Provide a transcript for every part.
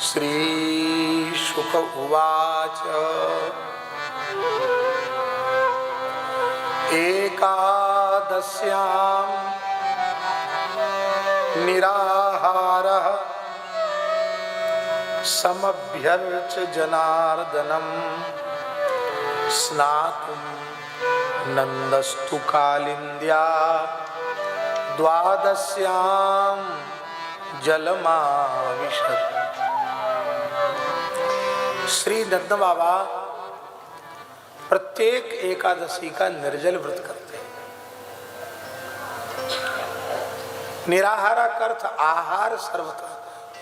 श्री शुक उवाच एकादश्यां निराहारः समभ्यर्च जनार्दनम् स्नातुं नन्दस्तु कालिन्द्या द्वादश्यां जलमाविशत्। श्री नंद बाबा प्रत्येक एकादशी का निर्जल व्रत करते हैं। निराहारा का अर्थ आहार सर्वथा,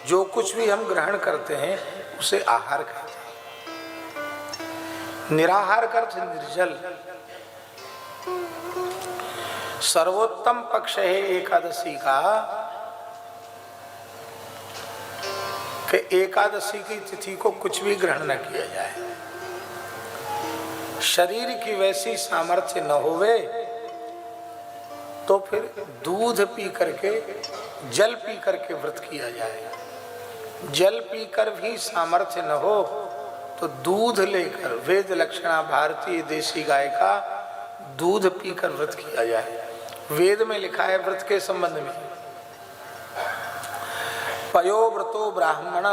जो कुछ भी हम ग्रहण करते हैं उसे आहार कहते हैं। निराहार का अर्थ निर्जल। सर्वोत्तम पक्ष है एकादशी का कि एकादशी की तिथि को कुछ भी ग्रहण न किया जाए। शरीर की वैसी सामर्थ्य न होवे तो फिर दूध पी करके, जल पी करके व्रत किया जाए। जल पीकर भी सामर्थ्य न हो तो दूध लेकर, वेद लक्षणा भारतीय देसी गाय का दूध पीकर व्रत किया जाए। वेद में लिखा है व्रत के संबंध में, पयो व्रतो ब्राह्मण,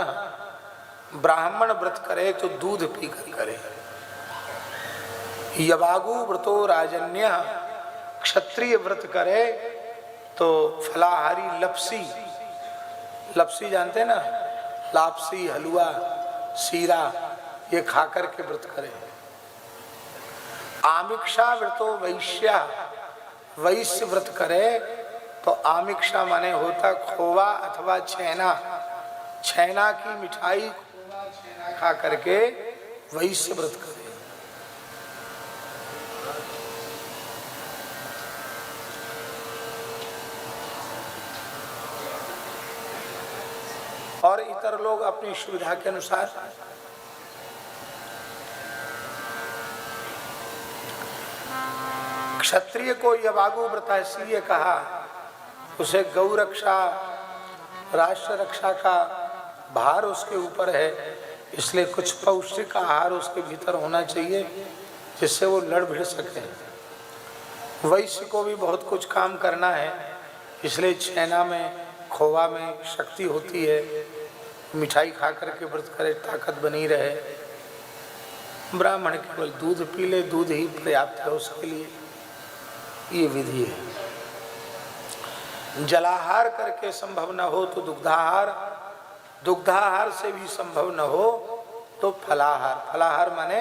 ब्राह्मण व्रत करे तो दूध पीकर करे। यवागु व्रतो राजन्य, क्षत्रिय व्रत करे तो फलाहारी लपसी, लपसी जानते ना, लापसी, हलवा, सीरा, ये खाकर के व्रत करे। आमिक्षा व्रतो वैश्य, वैश्य व्रत करे तो आमिक्षा माने होता खोवा अथवा छेना, छेना की मिठाई, खोवा छेना खा करके वैश्य व्रत करे। और इतर लोग अपनी सुविधा के अनुसार क्षत्रिय को यवागु व्रत इसलिए कहा, उसे गौ रक्षा, राष्ट्र रक्षा का भार उसके ऊपर है, इसलिए कुछ पौष्टिक आहार उसके भीतर होना चाहिए जिससे वो लड़ भिड़ सके। वैश्य को भी बहुत कुछ काम करना है, इसलिए छेना में, खोवा में शक्ति होती है, मिठाई खा करके व्रत करे, ताकत बनी रहे। ब्राह्मण केवल दूध पी ले, दूध ही पर्याप्त है उसके लिए, ये विधि है। जलाहार करके संभव न हो तो दुग्धाहार, दुग्धाहार से भी संभव न हो तो फलाहार। फलाहार माने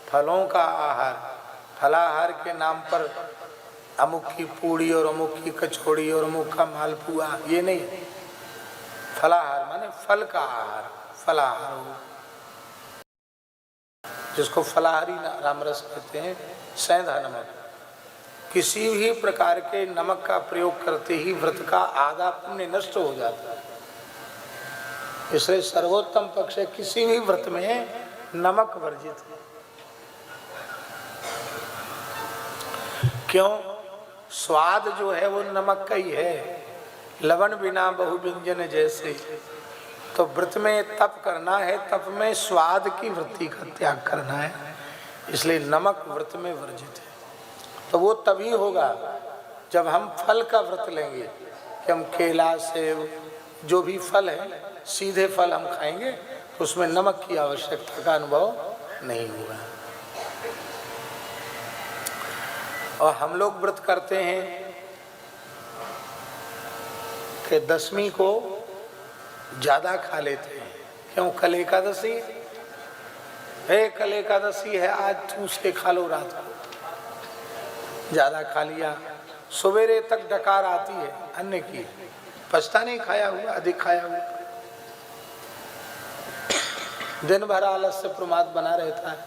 फलों का आहार। फलाहार के नाम पर अमुक की पूड़ी और अमुक की कचौड़ी और अमुक का मालपुआ, ये नहीं। फलाहार माने फल का आहार, फलाहार हो, जिसको फलाहारी रामरस कहते हैं। सेंधा नमक, किसी भी प्रकार के नमक का प्रयोग करते ही व्रत का आधा पुण्य नष्ट हो जाता है। इसलिए सर्वोत्तम पक्ष है किसी भी व्रत में नमक वर्जित है। क्यों? स्वाद जो है वो नमक का ही है। लवण बिना बहु व्यंजन जैसे, तो व्रत में तप करना है, तप में स्वाद की वृत्ति का त्याग करना है, इसलिए नमक व्रत में वर्जित है। तो वो तभी होगा जब हम फल का व्रत लेंगे कि हम केला, सेब, जो भी फल है, सीधे फल हम खाएंगे तो उसमें नमक की आवश्यकता का अनुभव नहीं होगा। और हम लोग व्रत करते हैं कि दशमी को ज्यादा खा लेते हैं। क्यों? कल एकादशी है, कल एकादशी है, आज ठूस के खा लो, रात को ज्यादा खा लिया, सवेरे तक डकार आती है अन्न की, पछता नहीं खाया हुआ, अधिक खाया हुआ। दिन भर आलस्य प्रमाद बना रहता है।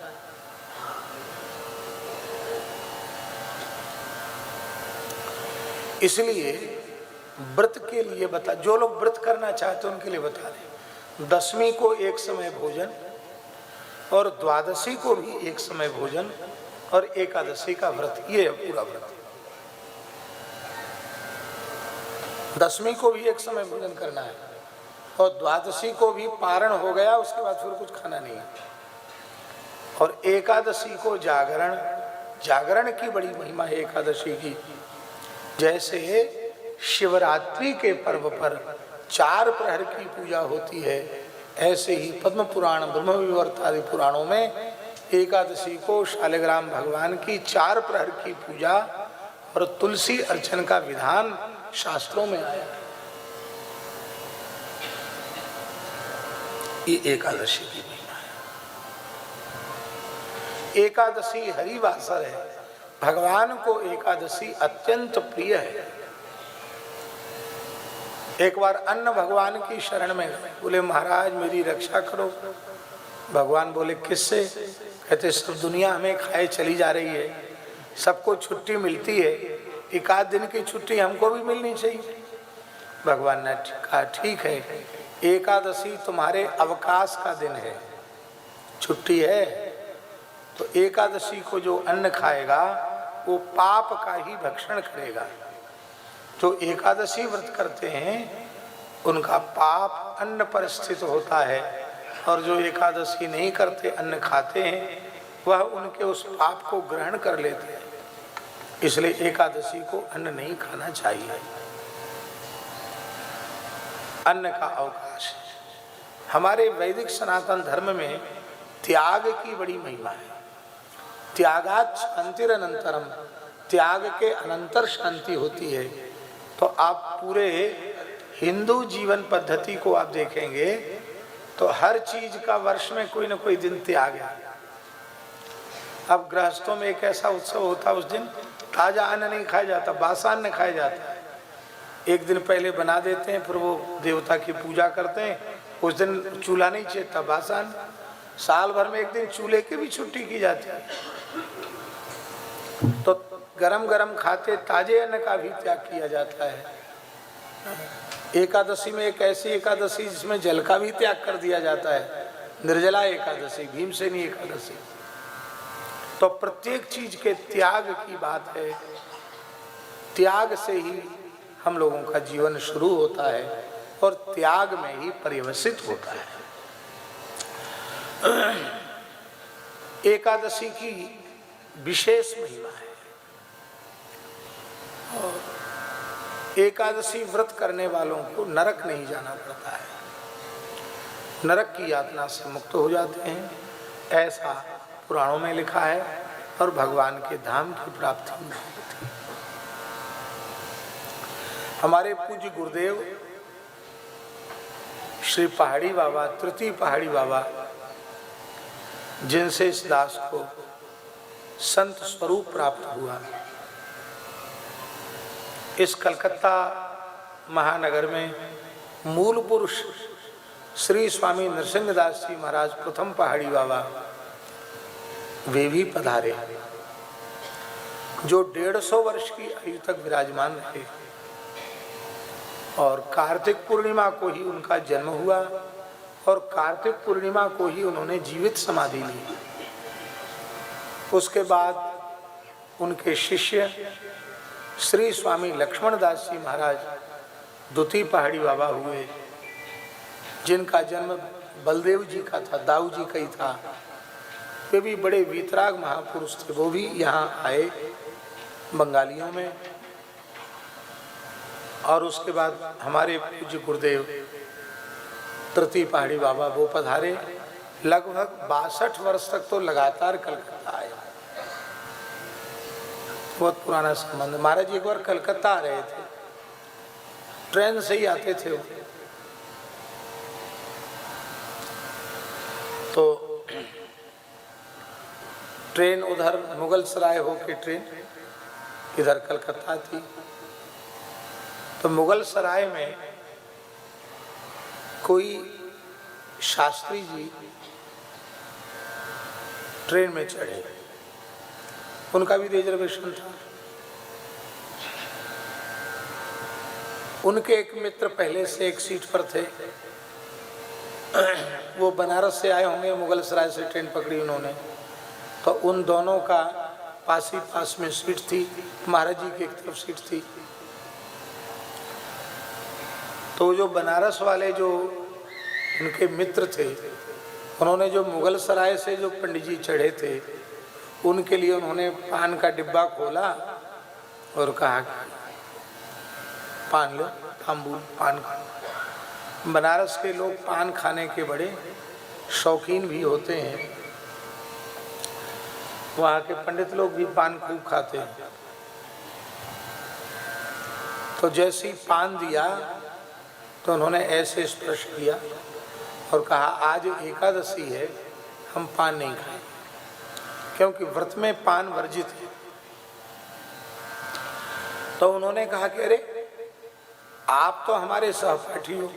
इसलिए व्रत के लिए बता, जो लोग व्रत करना चाहते हैं उनके लिए बता दें, दशमी को एक समय भोजन और द्वादशी को भी एक समय भोजन और एकादशी का व्रत, ये है पूरा व्रत। दशमी को भी एक समय भोजन करना है और द्वादशी को भी पारण हो गया, उसके बाद फिर कुछ खाना नहीं है। और एकादशी को जागरण, जागरण की बड़ी महिमा है एकादशी की। जैसे शिवरात्रि के पर्व पर 4 प्रहर की पूजा होती है, ऐसे ही पद्म पुराण, ब्रह्म विवर्त आदि पुराणों में एकादशी को शालिग्राम भगवान की 4 प्रहर की पूजा और तुलसी अर्चन का विधान शास्त्रों में आया। ये एकादशी की महिमा है। एकादशी हरिवासर है, भगवान को एकादशी अत्यंत प्रिय है। एक बार अन्न भगवान की शरण में गए, बोले महाराज मेरी रक्षा करो। भगवान बोले किससे? कहते सब दुनिया हमें खाए चली जा रही है, सबको छुट्टी मिलती है, 1 आध दिन की छुट्टी हमको भी मिलनी चाहिए। भगवान ने कहा ठीक है, एकादशी तुम्हारे अवकाश का दिन है, छुट्टी है, तो एकादशी को जो अन्न खाएगा वो पाप का ही भक्षण करेगा। जो एकादशी व्रत करते हैं उनका पाप अन्न पर स्थित होता है, और जो एकादशी नहीं करते अन्न खाते हैं वह उनके उस पाप को ग्रहण कर लेते हैं। इसलिए एकादशी को अन्न नहीं खाना चाहिए। अन्न का अवकाश है। हमारे वैदिक सनातन धर्म में त्याग की बड़ी महिमा है। त्यागात् शांतिरनंतरम, त्याग के अनंतर शांति होती है। तो आप पूरे हिंदू जीवन पद्धति को आप देखेंगे तो हर चीज का वर्ष में कोई ना कोई दिन त्याग है। अब गृहस्थों में एक ऐसा उत्सव होता है, उस दिन ताजा अन्न नहीं खाया जाता, बासा अन्न खाया जाता है। एक दिन पहले बना देते हैं, फिर वो देवता की पूजा करते हैं, उस दिन चूल्हा नहीं चेतता, बासा अन्न। साल भर में एक दिन चूल्हे की भी छुट्टी की जाती है। तो गरम गरम खाते ताजे अन्न का भी त्याग किया जाता है। एकादशी में एक ऐसी एकादशी जिसमें जल का भी त्याग कर दिया जाता है, निर्जला एकादशी, भीमसेनी एकादशी। तो प्रत्येक चीज के त्याग की बात है। त्याग से ही हम लोगों का जीवन शुरू होता है और त्याग में ही पर्यवसित होता है। एकादशी की विशेष महिमा है। और एकादशी व्रत करने वालों को नरक नहीं जाना पड़ता है, नरक की यातना से मुक्त हो जाते हैं, ऐसा पुराणों में लिखा है। और भगवान के धाम की प्राप्ति होती है। हमारे पूज्य गुरुदेव श्री पहाड़ी बाबा, तृतीय पहाड़ी बाबा, जिनसे इस दास को संत स्वरूप प्राप्त हुआ, इस कलकत्ता महानगर में मूल पुरुष श्री स्वामी नरसिंहदास जी महाराज प्रथम पहाड़ी बाबा वे भी पधारे, जो 150 वर्ष की आयु तक विराजमान रहे। और कार्तिक पूर्णिमा को ही उनका जन्म हुआ और कार्तिक पूर्णिमा को ही उन्होंने जीवित समाधि ली। उसके बाद उनके शिष्य श्री स्वामी लक्ष्मण दास जी महाराज द्वितीय पहाड़ी बाबा हुए, जिनका जन्म बलदेव जी का था, दाऊ जी का ही था। वे भी बड़े वीतराग महापुरुष थे। वो भी यहाँ आए बंगालियों में। और उसके बाद हमारे पूज्य गुरुदेव तृतीय पहाड़ी बाबा वो पधारे। लगभग 62 वर्ष तक तो लगातार कलकत्ता आए। बहुत पुराना संबंध। महाराज एक बार कलकत्ता आ रहे थे, ट्रेन से ही आते थे वो। तो ट्रेन उधर मुगल सराय होके ट्रेन इधर कलकत्ता थी। तो मुगल सराय में कोई शास्त्री जी ट्रेन में चढ़े, उनका भी रिजर्वेशन था। उनके एक मित्र पहले से एक सीट पर थे, वो बनारस से आए होंगे, मुगल सराय से ट्रेन पकड़ी उन्होंने। तो उन दोनों का पास ही पास में सीट थी, महाराज जी की एक तरफ सीट थी। तो जो बनारस वाले जो उनके मित्र थे, उन्होंने जो मुगल सराय से जो पंडित जी चढ़े थे उनके लिए उन्होंने पान का डिब्बा खोला और कहा पान लो, तांबूल पान खाओ। बनारस के लोग पान खाने के बड़े शौकीन भी होते हैं, वहाँ के पंडित लोग भी पान खूब खाते हैं। तो जैसे ही पान दिया तो उन्होंने ऐसे स्पर्श किया और कहा आज एकादशी है, हम पान नहीं खाएं, क्योंकि व्रत में पान वर्जित है। तो उन्होंने कहा कि अरे आप तो हमारे सहपाठी हो,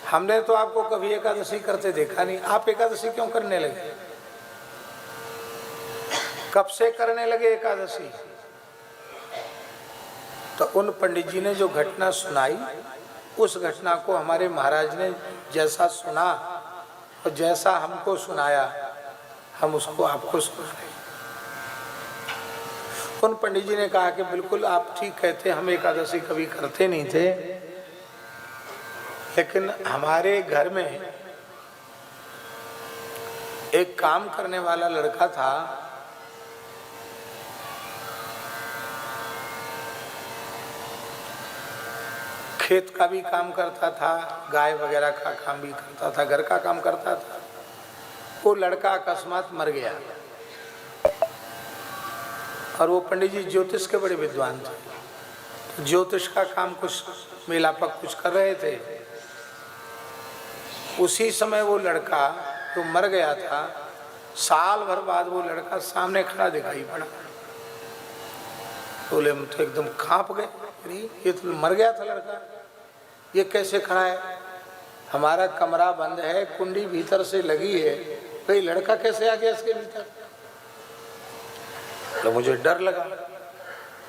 हमने तो आपको कभी एकादशी करते देखा नहीं, आप एकादशी क्यों करने लगे? कब से करने लगे एकादशी? तो उन पंडित जी ने जो घटना सुनाई, उस घटना को हमारे महाराज ने जैसा सुना और जैसा हमको सुनाया, हम उसको आपको सुना रहे। उन पंडित जी ने कहा कि बिल्कुल आप ठीक कहते, हम एकादशी कभी करते नहीं थे, लेकिन हमारे घर में एक काम करने वाला लड़का था, खेत का भी काम करता था, गाय वगैरह का काम भी करता था, घर का काम करता था। वो लड़का अकस्मात मर गया और वो पंडित जी ज्योतिष के बड़े विद्वान थे, ज्योतिष का काम कुछ मेलापक कुछ कर रहे थे। उसी समय वो लड़का जो मर गया था, साल भर बाद वो लड़का सामने खड़ा दिखाई पड़ा। बोले हम तो एकदम कांप गए, ये तो मर गया था लड़का, ये कैसे खड़ा है? हमारा कमरा बंद है, कुंडी भीतर से लगी है, भाई लड़का कैसे आ गया इसके भीतर? तो मुझे डर लगा।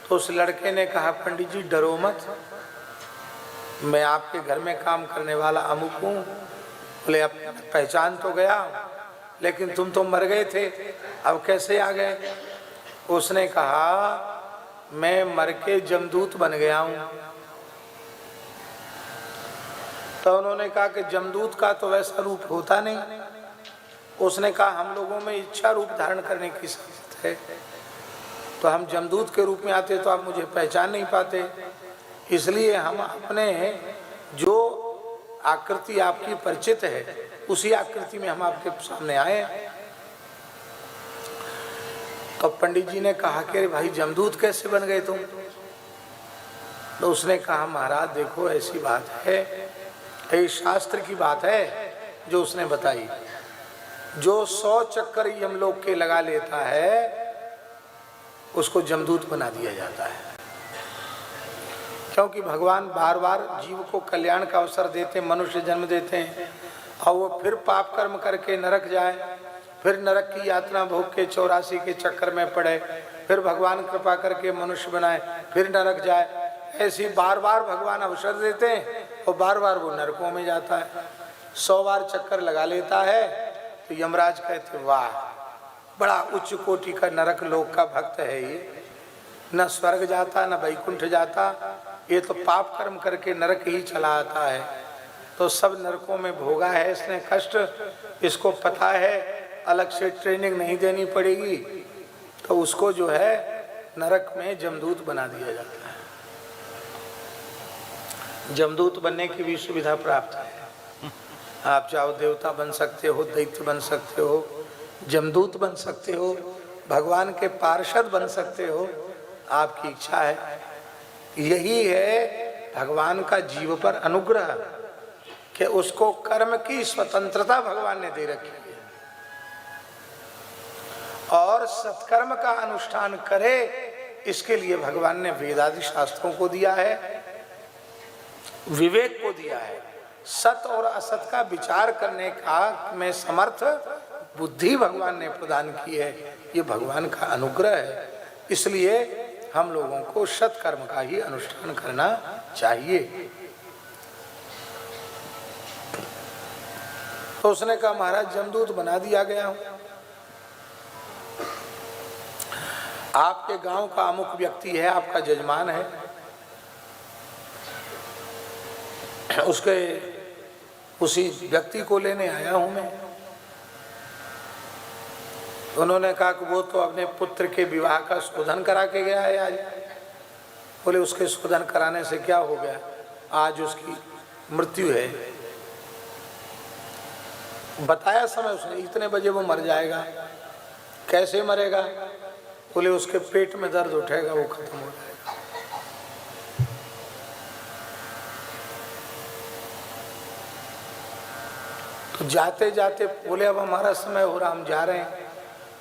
तो उस लड़के ने कहा पंडित जी डरो मत, मैं आपके घर में काम करने वाला अमुक हूँ। बोले अब पहचान तो गया, लेकिन तुम तो मर गए थे, अब कैसे आ गए? उसने कहा मैं मर के जमदूत बन गया हूँ। तो उन्होंने कहा कि जमदूत का तो वैसा रूप होता नहीं। उसने कहा हम लोगों में इच्छा रूप धारण करने की सामर्थ है, तो हम जमदूत के रूप में आते तो आप मुझे पहचान नहीं पाते, इसलिए हम अपने जो आकृति आपकी परिचित है उसी आकृति में हम आपके सामने आए। तो पंडित जी ने कहा कि अरे भाई जमदूत कैसे बन गए तुम? तो उसने कहा महाराज देखो ऐसी बात है, ये शास्त्र की बात है जो उसने बताई। जो 100 चक्कर यमलोक के लगा लेता है उसको जमदूत बना दिया जाता है, क्योंकि भगवान बार बार जीव को कल्याण का अवसर देते, मनुष्य जन्म देते हैं और वो फिर पाप कर्म करके नरक जाए, फिर नरक की यातना भोग के 84 के चक्कर में पड़े, फिर भगवान कृपा करके मनुष्य बनाए, फिर नरक जाए। ऐसी बार बार भगवान अवसर देते हैं और बार बार वो नरकों में जाता है। 100 बार चक्कर लगा लेता है तो यमराज कहते वाह बड़ा उच्च कोटि का नरक लोक का भक्त है ये, न स्वर्ग जाता न वैकुंठ जाता, ये तो पाप कर्म करके नरक ही चला आता है। तो सब नरकों में भोगा है इसने कष्ट, इसको पता है, अलग से ट्रेनिंग नहीं देनी पड़ेगी, तो उसको जो है नरक में जमदूत बना दिया जाता है। जमदूत बनने की भी सुविधा प्राप्त है, आप चाहो देवता बन सकते हो, दैत्य बन सकते हो, जमदूत बन सकते हो, भगवान के पार्षद बन सकते हो, आपकी इच्छा है। यही है भगवान का जीव पर अनुग्रह कि उसको कर्म की स्वतंत्रता भगवान ने दे रखी है और सत्कर्म का अनुष्ठान करे, इसके लिए भगवान ने वेदादि शास्त्रों को दिया है, विवेक को दिया है, सत और असत का विचार करने का में समर्थ बुद्धि भगवान ने प्रदान की है। ये भगवान का अनुग्रह है, इसलिए हम लोगों को सत्कर्म का ही अनुष्ठान करना चाहिए। तो उसने कहा महाराज जमदूत बना दिया गया हूं, आपके गांव का अमुक व्यक्ति है, आपका जजमान है, उसके उसी व्यक्ति को लेने आया हूं मैं। उन्होंने कहा कि वो तो अपने पुत्र के विवाह का शोधन करा के गया है आज। बोले उसके शोधन कराने से क्या हो गया, आज उसकी मृत्यु है। बताया समय उसने, इतने बजे वो मर जाएगा। कैसे मरेगा? बोले उसके पेट में दर्द उठेगा, वो खत्म हो जाएगा। तो जाते जाते बोले अब हमारा समय हो रहा, हम जा रहे हैं।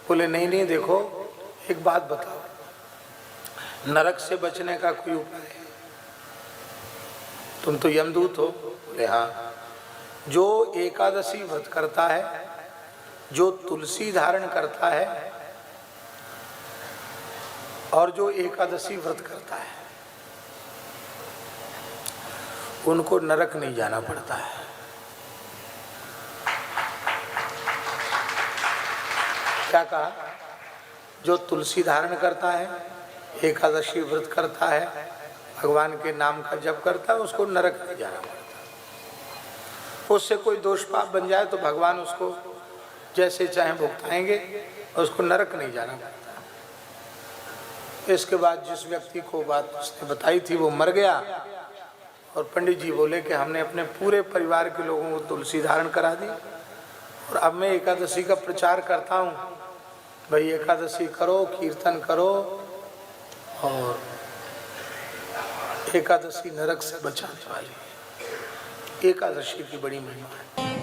बोले नहीं नहीं, देखो एक बात बताओ, नरक से बचने का कोई उपाय है? तुम तो यमदूत हो। बोले हाँ। जो एकादशी व्रत करता है, जो तुलसी धारण करता है और जो एकादशी व्रत करता है, उनको नरक नहीं जाना पड़ता है। क्या कहा? जो तुलसी धारण करता है, एकादशी व्रत करता है, भगवान के नाम का जप करता है, उसको नरक नहीं जाना पड़ता। उससे कोई दोष पाप बन जाए तो भगवान उसको जैसे चाहे भुगताएंगे, उसको नरक नहीं जाना पड़ता। इसके बाद जिस व्यक्ति को बात उसने बताई थी वो मर गया, और पंडित जी बोले कि हमने अपने पूरे परिवार के लोगों को तुलसी धारण करा दी, और अब मैं एकादशी का प्रचार करता हूँ, भाई एकादशी करो, कीर्तन करो, और एकादशी नरक से बचाने वाली। एकादशी की बड़ी महिमा है।